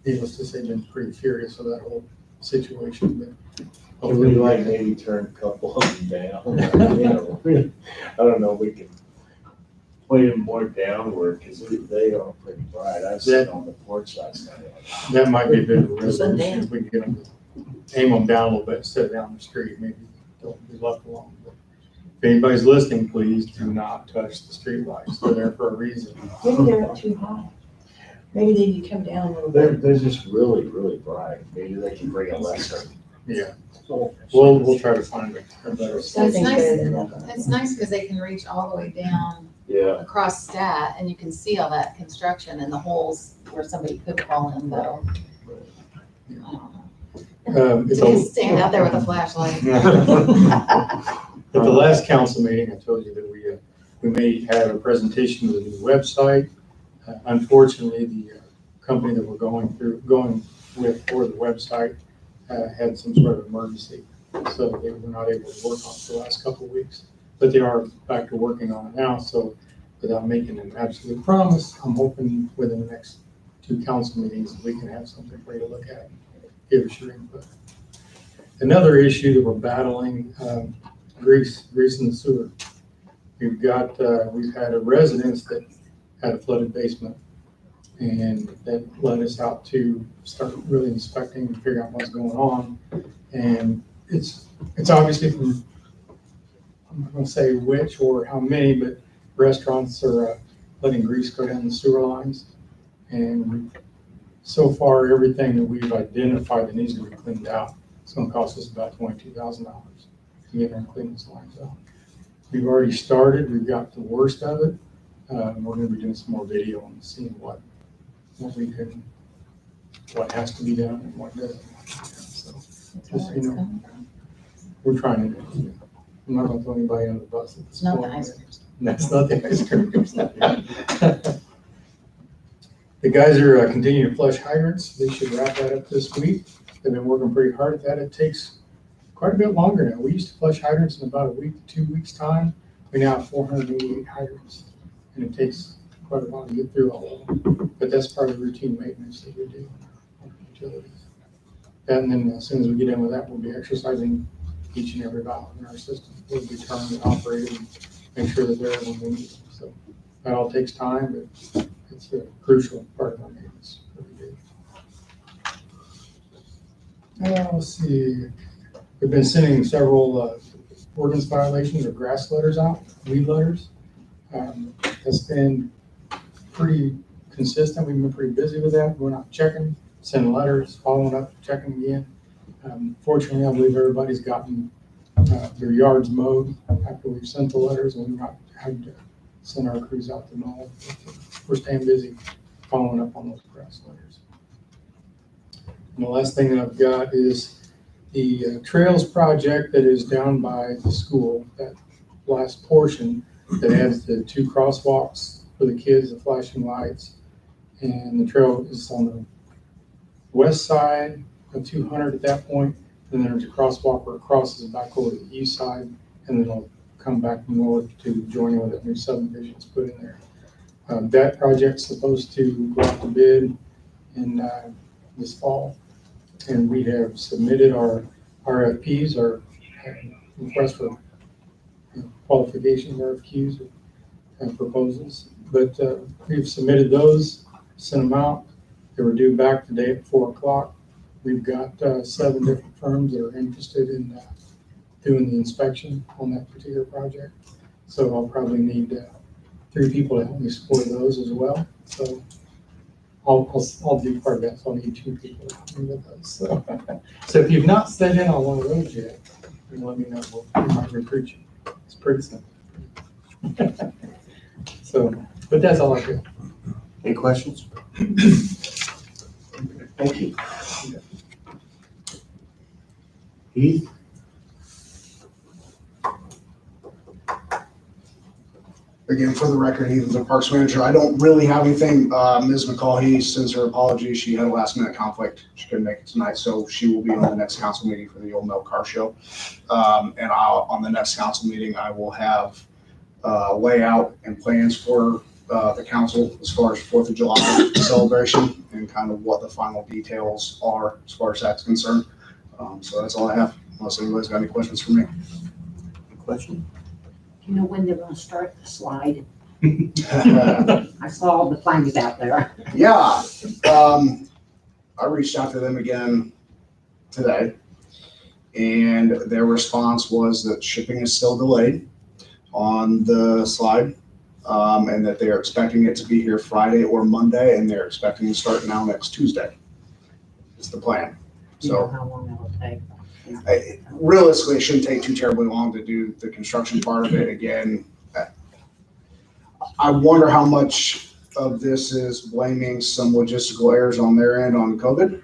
needless to say, been pretty furious with that whole situation, but. Can we like maybe turn a couple of them down? You know, I don't know, we can point them more downward, because they are pretty bright. I sit on the porch last night. That might be a bit of a resolution, if we can get them, to aim them down a little bit instead of down the street, maybe don't be left alone. But if anybody's listening, please do not touch the street lights, they're there for a reason. Maybe they're up too high. Maybe they need to come down a little bit. They're just really, really bright. Maybe they can bring a lesser. Yeah, we'll try to find a better. So it's Something's nice, better than nothing. it's nice because they can reach all the way down Yeah. across Stat and you can see all that construction and the holes where somebody could fall in though. I don't know. It's So you a- stand out there with a flashlight. At the last council meeting, I told you that we may have a presentation of the new website. Unfortunately, the company that we're going with for the website had some sort of emergency, so they were not able to work on it for the last couple of weeks. But they are back to working on it now, so without making an absolute promise, I'm hoping within the next 2 council meetings, we can have something for you to look at, give us your input. Another issue that we're battling, grease in the sewer. We've had a residence that had a flooded basement, and that led us out to start really inspecting and figure out what's going on. And it's obviously from, I'm not gonna say which or how many, but restaurants are letting grease go down the sewer lines. And so far, everything that we've identified that needs to be cleaned out, it's gonna cost us about $22,000 to get there and clean those lines out. We've already started, we've got the worst of it. We're gonna be doing some more video and seeing what has to be done and what doesn't. So, just, you know, we're trying to do it. I'm not gonna throw anybody under the bus at this It's not the point. ice cream. That's not the ice cream. The guys are continuing to flush hydrants. They should wrap that up this week. They've been working pretty hard at that. It takes quite a bit longer now. We used to flush hydrants in about a week to 2 weeks' time. We now have 488 hydrants, and it takes quite a while to get through all of them. But that's part of the routine maintenance that we do on our utilities. And then as soon as we get in with that, we'll be exercising each and every valve in our system. We'll be turned and operated and make sure that they're when we need them. So that all takes time, but it's a crucial part of our maintenance that we do. Let's see, we've been sending several ordinance violations or grass letters out, weed letters. That's been pretty consistent. We've been pretty busy with that, going out checking, sending letters, following up, checking again. Fortunately, I believe everybody's gotten their yards mowed after we've sent the letters, and we've not had to send our crews out to mow. We're staying busy following up on those grass letters. And the last thing that I've got is the trails project that is down by the school, that last portion that adds the 2 crosswalks for the kids, the flashing lights. And the trail is on the west side of 200 at that point. Then there's a crosswalk where it crosses back over to the east side, and then it'll come back north to join in with that new subdivision that's put in there. That project's supposed to go out to bid in this fall, and we have submitted our RFPs, our request for qualifications, RFQs, and proposals. But we've submitted those, sent them out. They were due back today at 4 o'clock. We've got 7 different firms that are interested in doing the inspection on that particular project. So I'll probably need 3 people to help me score those as well. So I'll do part of that. So I'll need 2 people to help me with those. So if you've not sent in on one of those yet, then let me know. We might recruit you. It's pretty simple. So, but that's all I got. Any questions? Thank you. Heath? Again, for the record, Ethan's the Parks Manager. I don't really have anything. Ms. McCall, sends her apologies. She had a last minute conflict. She couldn't make it tonight, so she will be on the next council meeting for the Old Mill Car Show. On the next council meeting, I will have layout and plans for the council as far as 4th of July celebration and kind of what the final details are as far as that's concerned. So that's all I have, unless anybody's got any questions for me. Question? Do you know when they're gonna start the slide? I saw all the flags out there. Yeah, I reached out to them again today, and their response was that shipping is still delayed on the slide, and that they're expecting it to be here Friday or Monday, and they're expecting to start now next Tuesday. It's the plan. Do you know So how long that'll take? realistically, it shouldn't take too terribly long to do the construction part of it. Again, I wonder how much of this is blaming some logistical errors on their end on COVID.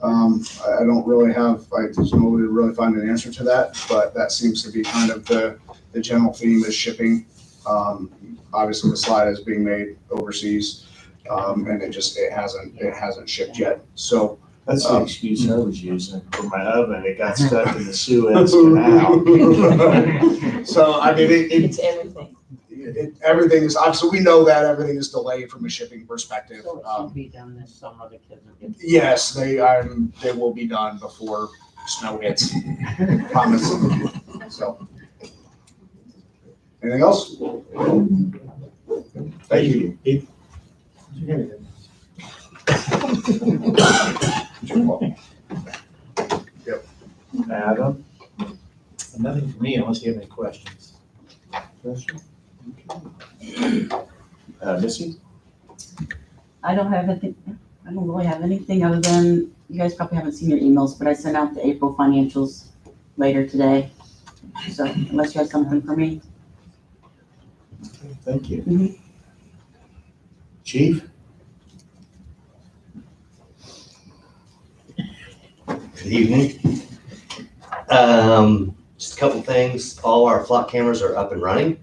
I don't really have, there's no way to really find an answer to that, but that seems to be kind of the general theme is shipping. Obviously the slide is being made overseas, and it hasn't shipped yet. So That's the excuse I was using for my oven. It got stuck in the Suez Canal. so I mean, It's everything. everything is, obviously, we know that everything is delayed from a shipping perspective. So it should be done this summer, the kids are getting. Yes, they will be done before snow hits. Promise. So. Anything else? Thank you. Yep. Adam? Nothing for me unless you have any questions. Missy? I don't really have anything other than, you guys probably haven't seen your emails, but I sent out the April financials later today. So unless you have something for me. Thank you. Mhm. Chief? Good evening. Just a couple things. All our flock cameras are up and running.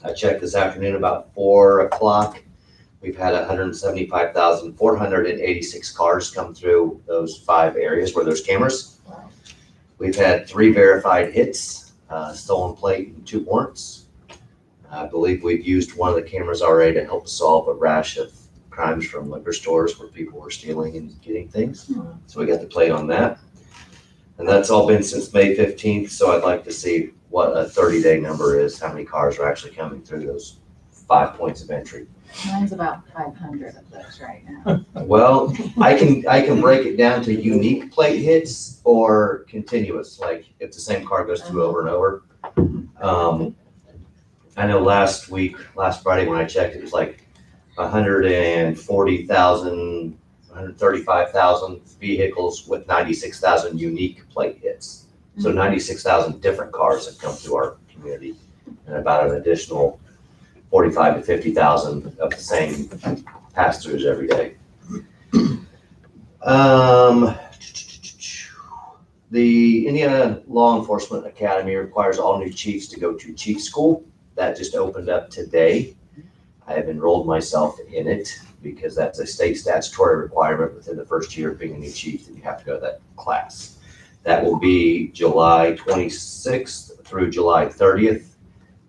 I checked this afternoon about 4 o'clock. We've had 175,486 cars come through those 5 areas where there's cameras. We've had 3 verified hits, stolen plate and 2 warrants. I believe we've used one of the cameras already to help solve a rash of crimes from liquor stores where people were stealing and getting things. So we got the plate on that. And that's all been since May 15th. So I'd like to see what a 30-day number is, how many cars are actually coming through those 5 points of entry. Mine's about 500 of those right now. Well, I can break it down to unique plate hits or continuous, like if the same car goes through over and over. I know last Friday when I checked, it was like 140,000, 135,000 vehicles with 96,000 unique plate hits. So 96,000 different cars have come through our community, and about an additional 45 to 50,000 of the same pass-throughs every day. The Indiana Law Enforcement Academy requires all new chiefs to go to chief school. That just opened up today. I have enrolled myself in it because that's a state statutory requirement within the first year of being a new chief that you have to go to that class. That will be July 26th through July 30th.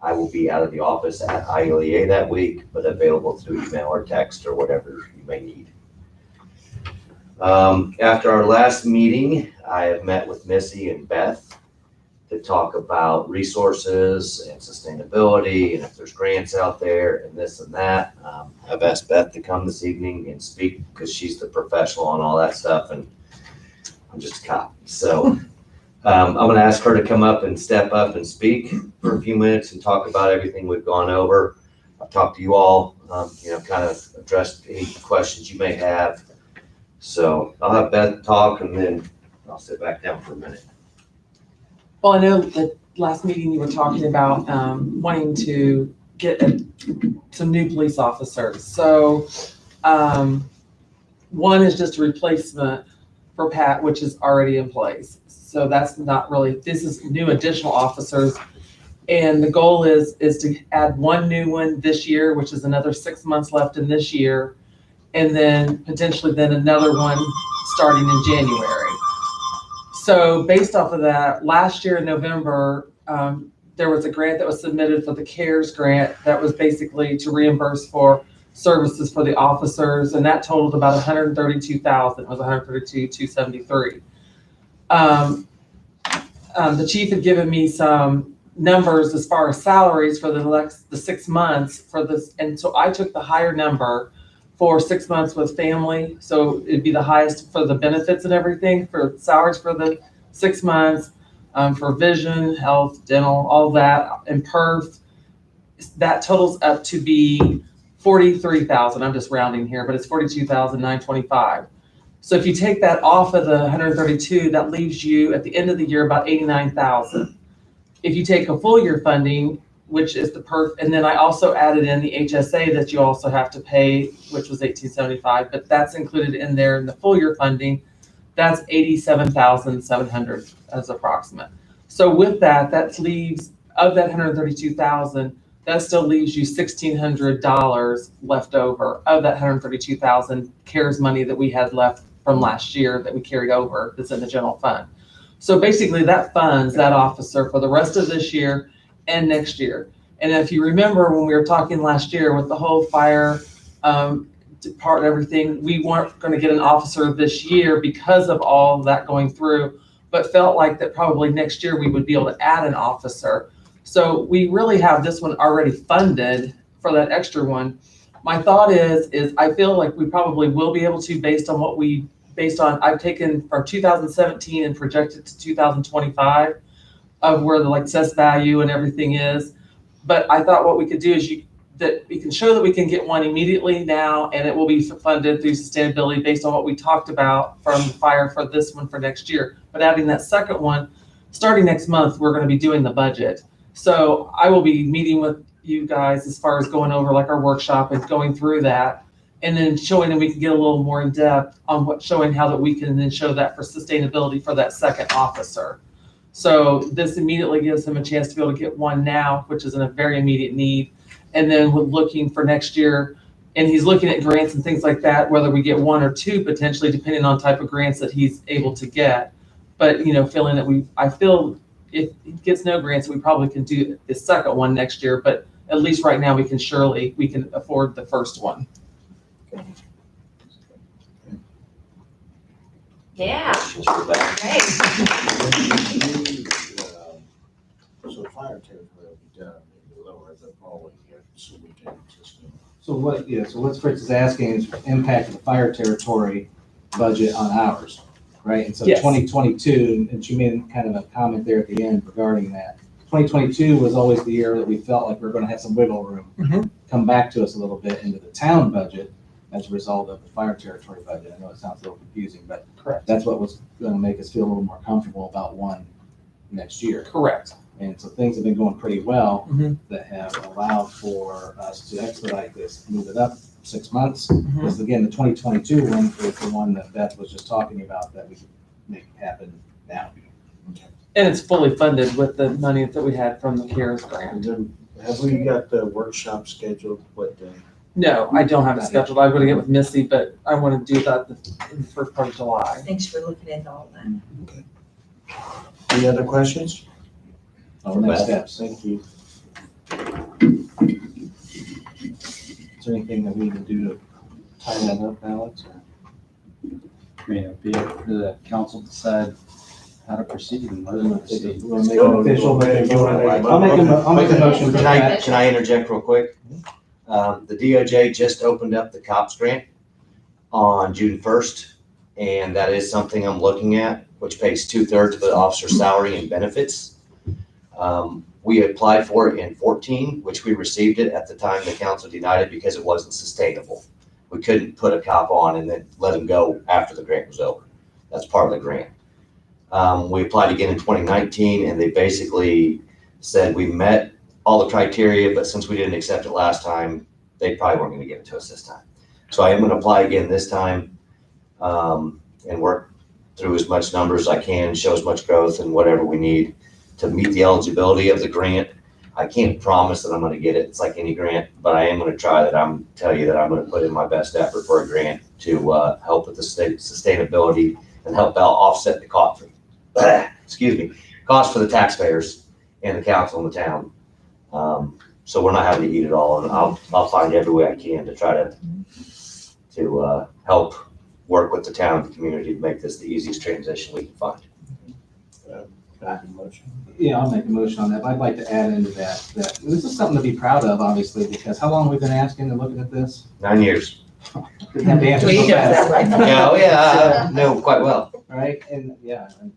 I will be out of the office at ILEA that week, but available through email or text or whatever you may need. After our last meeting, I have met with Missy and Beth to talk about resources and sustainability and if there's grants out there and this and that. I've asked Beth to come this evening and speak because she's the professional on all that stuff and I'm just a cop. So I'm going to ask her to come up and step up and speak for a few minutes and talk about everything we've gone over. I've talked to you all, kind of addressed any questions you may have. So I'll have Beth talk and then I'll sit back down for a minute. Well, I know that last meeting you were talking about wanting to get some new police officers. So one is just a replacement for Pat, which is already in place. So that's not really, this is new additional officers. And the goal is to add one new one this year, which is another 6 months left in this year. And then potentially then another one starting in January. So based off of that, last year in November, there was a grant that was submitted for the CARES grant that was basically to reimburse for services for the officers, and that totaled about 132,000. It was 132,273. The chief had given me some numbers as far as salaries for the 6 months for this, and so I took the higher number for 6 months with family, so it'd be the highest for the benefits and everything, for salaries for the 6 months, for vision, health, dental, all that, and perf, that totals up to be 43,000. I'm just rounding here, but it's 42,925. So if you take that off of the 132, that leaves you at the end of the year about 89,000. If you take a full year funding, which is the perf, and then I also added in the HSA that you also have to pay, which was 1,875, but that's included in there in the full year funding. That's 87,700 as approximate. So with that, that leaves, of that 132,000, that still leaves you $1,600 left over of that 132,000 CARES money that we had left from last year that we carried over that's in the general fund. So basically that funds that officer for the rest of this year and next year. And if you remember when we were talking last year with the whole fire part and everything, we weren't going to get an officer this year because of all of that going through, but felt like that probably next year we would be able to add an officer. So we really have this one already funded for that extra one. My thought is I feel like we probably will be able to, based on I've taken from 2017 and projected to 2025 of where the like assessed value and everything is. But I thought what we could do is that we can show that we can get one immediately now, and it will be funded through sustainability based on what we talked about from the fire for this one for next year. But adding that second one, starting next month, we're going to be doing the budget. So I will be meeting with you guys as far as going over like our workshop and going through that, and then showing that we can get a little more in depth on showing how that we can then show that for sustainability for that second officer. So this immediately gives him a chance to be able to get one now, which is in a very immediate need. And then we're looking for next year, and he's looking at grants and things like that, whether we get one or two potentially, depending on type of grants that he's able to get. But, feeling that I feel if he gets no grants, we probably can do the second one next year, but at least right now we can afford the first one. Yeah, Questions for Beth? great. So fire territory will be done, maybe lower the following year, so we can just. So what Fritz is asking is impact of the fire territory budget on ours, right? And so Yes. 2022, and she made kind of a comment there at the end regarding that. 2022 was always the year that we felt like we were going to have some wiggle room come back to us a little bit into the town budget as a result of the fire territory budget. I know it sounds a little confusing, but Correct. that's what was going to make us feel a little more comfortable about one next year. Correct. And so things have been going pretty well Mhm. that have allowed for us to expedite this, move it up 6 months. Mhm. Because again, the 2022 one is the one that Beth was just talking about that we could make happen now. And it's fully funded with the money that we had from the CARES grant. And then, have we got the workshop scheduled, what day? No, I don't have it scheduled. I'm gonna get with Missy, but I wanna do that in the first part of July. Thanks for looking into all that. Any other questions? Oh, next steps. Thank you. Is there anything that we can do to tie that up, Alex? I mean, it'd be up to the council to decide how to proceed and whether to proceed. We'll make it official. I'll make a motion for Can that. I interject real quick? The DOJ just opened up the COPS grant on June 1st, and that is something I'm looking at, which pays 2/3 of the officer's salary and benefits. We applied for it in 14, which we received it at the time the council denied it because it wasn't sustainable. We couldn't put a cop on and then let him go after the grant was over. That's part of the grant. We applied again in 2019, and they basically said we met all the criteria, but since we didn't accept it last time, they probably weren't gonna give it to us this time. So I am gonna apply again this time, and work through as much numbers as I can, show as much growth and whatever we need to meet the eligibility of the grant. I can't promise that I'm gonna get it. It's like any grant, but I am gonna try that. Tell you that I'm gonna put in my best effort for a grant to help with the sustainability and help out offset the cost. Cost for the taxpayers and the council in the town. So we're not having to eat it all, and I'll find every way I can to try to help work with the town and the community to make this the easiest transition we can find. Yeah, I'll make a motion on that, but I'd like to add into that this is something to be proud of, obviously, because how long have we been asking and looking at this? 9 years. Didn't have to answer We so know that, fast. right? Yeah, oh yeah, I know quite well. Right, and yeah, and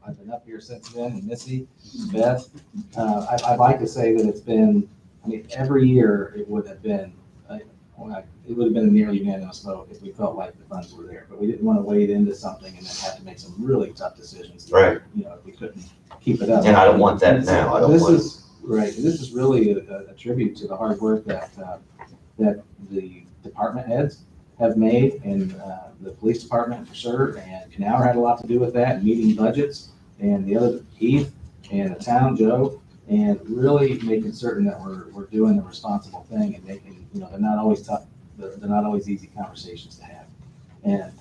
I've been up here since then, and Missy, Beth, I'd like to say that it's been, I mean, every year it would have been, it would have been a nearly unanimous vote if we felt like the funds were there, but we didn't want to wade into something and then have to make some really tough decisions. Right. You know, if we couldn't keep it up. And I don't want that now. I don't This want. is, right, this is really a tribute to the hard work that the department heads have made, and the police department for sure, and Canower had a lot to do with that, and meeting budgets, and the other, Keith, and the town, Joe, and really making certain that we're doing the responsible thing and making, you know, they're not always tough, they're not always easy conversations to have. And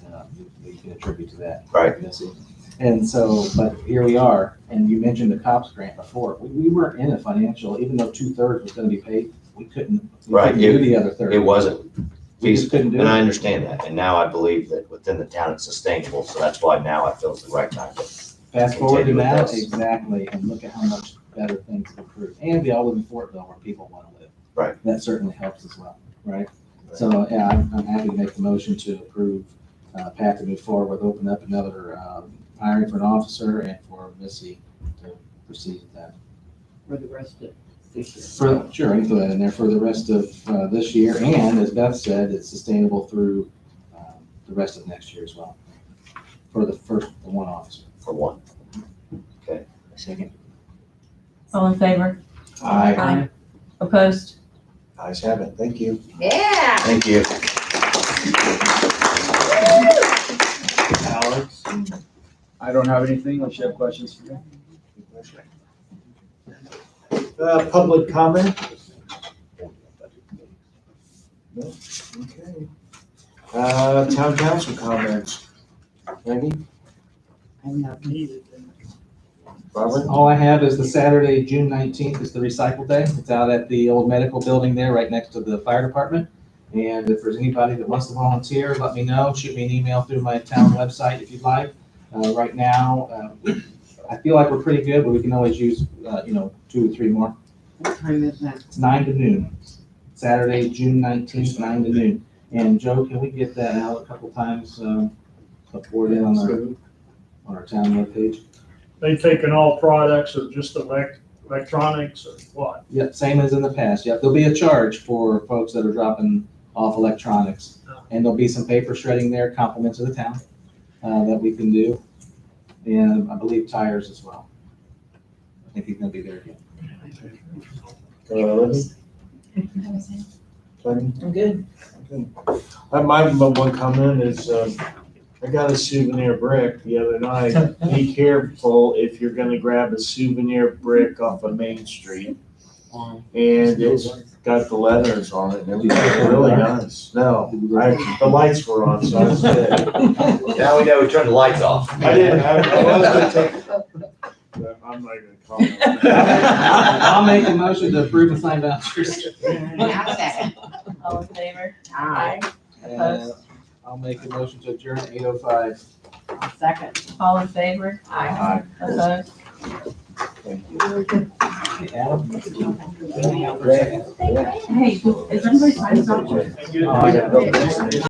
you can attribute to that. Right. Missy. And so, but here we are, and you mentioned the COPS grant before. We weren't in a financial, even though 2/3 was gonna be paid, we couldn't do the other third. It wasn't We just couldn't do And I it. understand that, and now I believe that within the town it's sustainable, so that's why now I feel it's the right time to. Fast forward to continue with now, this. exactly, and look at how much better things have improved. And we all live in Fortville where people want to live. Right. That certainly helps as well, right? So, yeah, I'm happy to make the motion to approve Pat to move forward with open up another hiring for an officer and for Missy to proceed with that. For the rest of this year. Sure, I can throw that in there for the rest of this year, and as Beth said, it's sustainable through the rest of next year as well, for the one officer. For one. Second. All in favor? Aye. Opposed? Ayes have it, thank you. Yeah. Thank you. Alex? I don't have anything, unless you have questions for me. Public comment? No? Okay. Town council comments. Maggie? I'm not needed. Robert? All I have is the Saturday, June 19th is the recycle day. It's out at the old medical building there, right next to the fire department. And if there's anybody that wants to volunteer, let me know. Shoot me an email through my town website if you'd like. Right now, I feel like we're pretty good, but we can always use, 2 or 3 more. What time is that? It's 9 to noon. Saturday, June 19th, 9 to noon. And Joe, can we get that out a couple times before then on our town webpage? They taking all products or just electronics or what? Yep, same as in the past. Yep, there'll be a charge for folks that are dropping off electronics. And there'll be some paper shredding there, compliments of the town, that we can do. And I believe tires as well. I think he's gonna be there again. Libby? Plenty? I'm good. My one comment is, I got a souvenir brick the other night. Be careful if you're gonna grab a souvenir brick off of Main Street. And it's got the letters on it and everything, really nice. No, the lights were on, so I was good. Now we know we turned the lights off. I didn't, I was gonna take, but I'm not gonna comment. I'll make a motion to approve and sign vouchers. I'll second. All in favor? Aye. And I'll make a motion to adjourn at 8:05. Second. All in favor? Aye. Opposed? Adam? Hey, is anybody signing something? Oh, I got it.